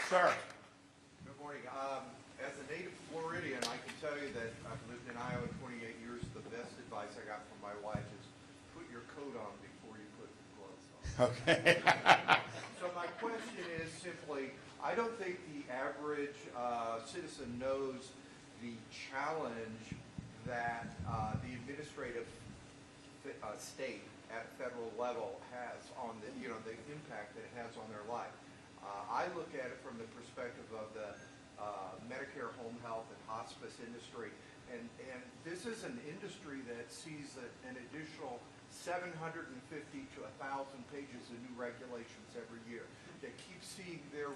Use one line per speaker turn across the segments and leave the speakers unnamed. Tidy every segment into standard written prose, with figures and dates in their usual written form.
Sir.
Good morning. As a native Floridian, I can tell you that I've lived in Iowa 28 years. The best advice I got from my wife is put your coat on before you put the gloves on.
Okay.
So my question is simply, I don't think the average citizen knows the challenge that the administrative state at a federal level has on the, the impact that it has on their life. I look at it from the perspective of the Medicare, home health, and hospice industry, and this is an industry that sees an additional 750 to 1,000 pages of new regulations every year. They keep seeing their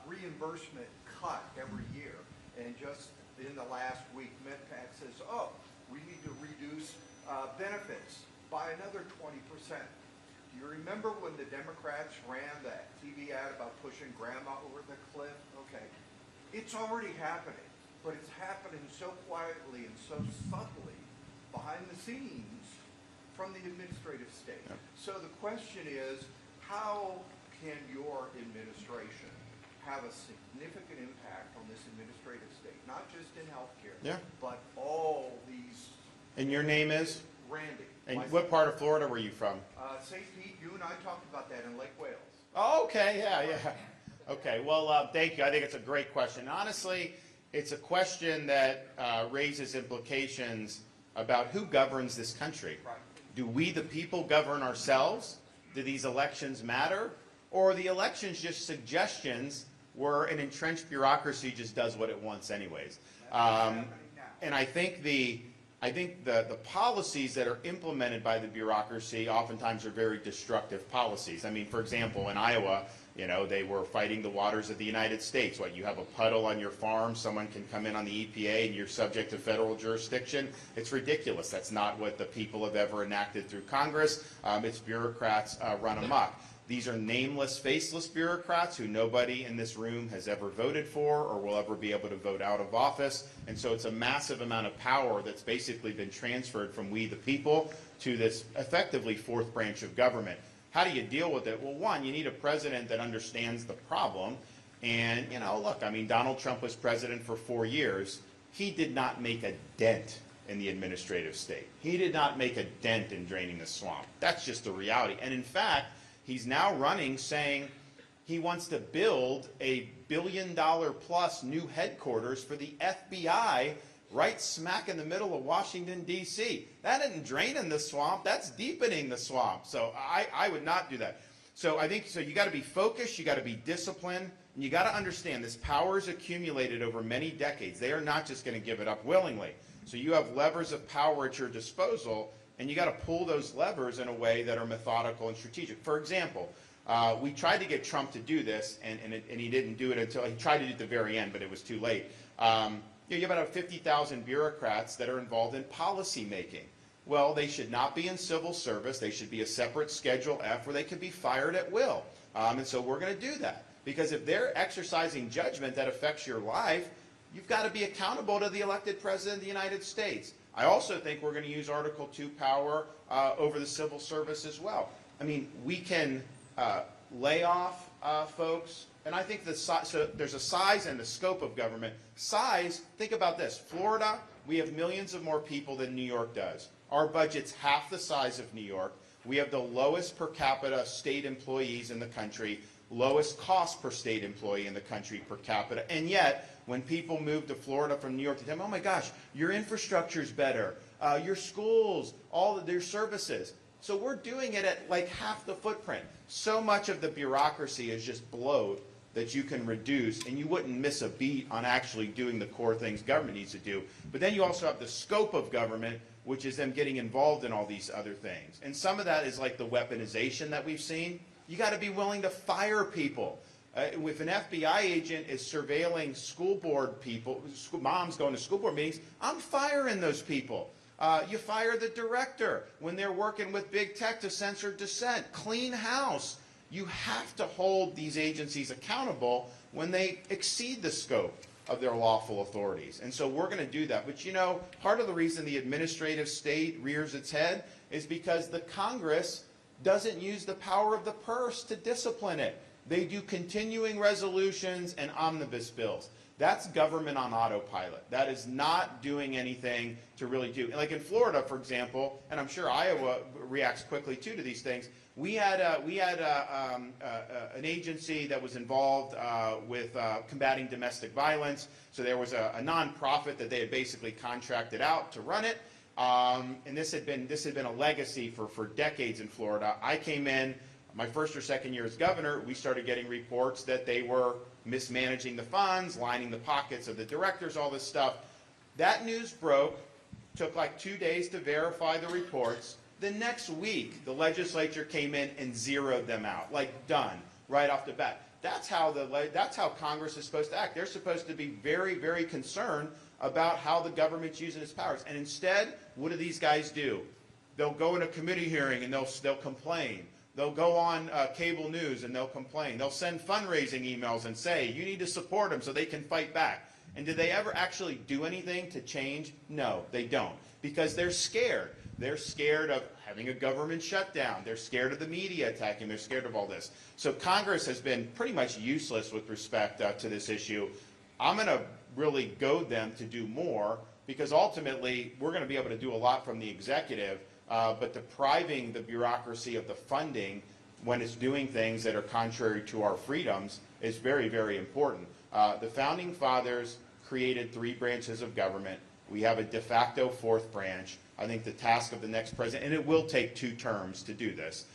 reimbursement cut every year, and just in the last week, MedPAC says, oh, we need to reduce benefits by another 20%. Do you remember when the Democrats ran that TV ad about pushing grandma over the cliff? Okay, it's already happening, but it's happening so quietly and so subtly behind the scenes from the administrative state. Yep. So the question is, how can your administration have a significant impact on this administrative state, not just in healthcare, but all these.
And your name is?
Randy.
And what part of Florida were you from?
St. Pete. You and I talked about that in Lake Wales.
Oh, okay, yeah. Okay, well, thank you. I think it's a great question. Honestly, it's a question that raises implications about who governs this country.
Right.
Do we, the people, govern ourselves? Do these elections matter? Or are the elections just suggestions where an entrenched bureaucracy just does what it wants anyways? And I think the policies that are implemented by the bureaucracy oftentimes are very destructive policies. I mean, for example, in Iowa, they were fighting the waters of the United States. What, you have a puddle on your farm, someone can come in on the EPA and you're subject to federal jurisdiction? It's ridiculous. That's not what the people have ever enacted through Congress. It's bureaucrats run amok. These are nameless, faceless bureaucrats who nobody in this room has ever voted for or will ever be able to vote out of office. And so it's a massive amount of power that's basically been transferred from we the people to this effectively fourth branch of government. How do you deal with it? Well, one, you need a president that understands the problem. And, look, I mean, Donald Trump was president for 4 years. He did not make a dent in the administrative state. He did not make a dent in draining the swamp. That's just the reality. And in fact, he's now running saying he wants to build a $1 billion plus new headquarters for the FBI right smack in the middle of Washington, D.C. That isn't draining the swamp, that's deepening the swamp. So I would not do that. So I think you got to be focused, you got to be disciplined, and you got to understand this power is accumulated over many decades. They are not just going to give it up willingly. So you have levers of power at your disposal, and you got to pull those levers in a way that are methodical and strategic. For example, we tried to get Trump to do this, and he didn't do it until he tried to do it at the very end, but it was too late. You have about 50,000 bureaucrats that are involved in policy making. Well, they should not be in civil service. They should be a separate Schedule F where they could be fired at will. And so we're going to do that. Because if they're exercising judgment that affects your life, you've got to be accountable to the elected president of the United States. I also think we're going to use Article 2 power over the civil service as well. I mean, we can lay off folks, and I think so there's a size and a scope of government. Size, think about this. Florida, we have millions of more people than New York does. Our budget's half the size of New York. We have the lowest per capita state employees in the country, lowest cost per state employee in the country per capita, and yet, when people move to Florida from New York, they tell them, oh my gosh, your infrastructure's better, your schools, all of their services. So we're doing it at like half the footprint. So much of the bureaucracy is just bloat that you can reduce, and you wouldn't miss a beat on actually doing the core things government needs to do. But then you also have the scope of government, which is them getting involved in all these other things. And some of that is like the weaponization that we've seen. You got to be willing to fire people. If an FBI agent is surveilling school board people, moms going to school board meetings, I'm firing those people. You fire the director when they're working with big tech to censor dissent. Clean house. You have to hold these agencies accountable when they exceed the scope of their lawful authorities. And so we're going to do that. But part of the reason the administrative state rears its head is because the Congress doesn't use the power of the purse to discipline it. They do continuing resolutions and omnibus bills. That's government on autopilot. That is not doing anything to really do. Like in Florida, for example, and I'm sure Iowa reacts quickly too to these things. We had an agency that was involved with combating domestic violence. So there was a nonprofit that they had basically contracted out to run it. And this had been a legacy for decades in Florida. I came in my first or second year as governor. We started getting reports that they were mismanaging the funds, lining the pockets of the directors, all this stuff. That news broke, took like 2 days to verify the reports. The next week, the legislature came in and zeroed them out, like done, right off the bat. That's how Congress is supposed to act. They're supposed to be very, very concerned about how the government's using its powers. And instead, what do these guys do? They'll go in a committee hearing and they'll complain. They'll go on cable news and they'll complain. They'll send fundraising emails and say, you need to support them so they can fight back. And do they ever actually do anything to change? No, they don't. Because they're scared. They're scared of having a government shutdown. They're scared of the media attacking. They're scared of all this. So Congress has been pretty much useless with respect to this issue. I'm going to really goad them to do more, because ultimately we're going to be able to do a lot from the executive. But depriving the bureaucracy of the funding when it's doing things that are contrary to our freedoms is very, very important. The Founding Fathers created 3 branches of government. We have a de facto 4th branch. I think the task of the next president, and it will take 2 terms to do this,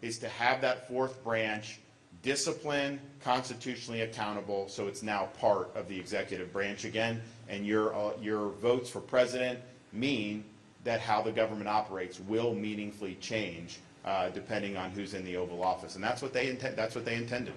is to have that 4th branch disciplined, constitutionally accountable, so it's now part of the executive branch again, and your votes for president mean that how the government operates will meaningfully change depending on who's in the Oval Office, and that's what they intended.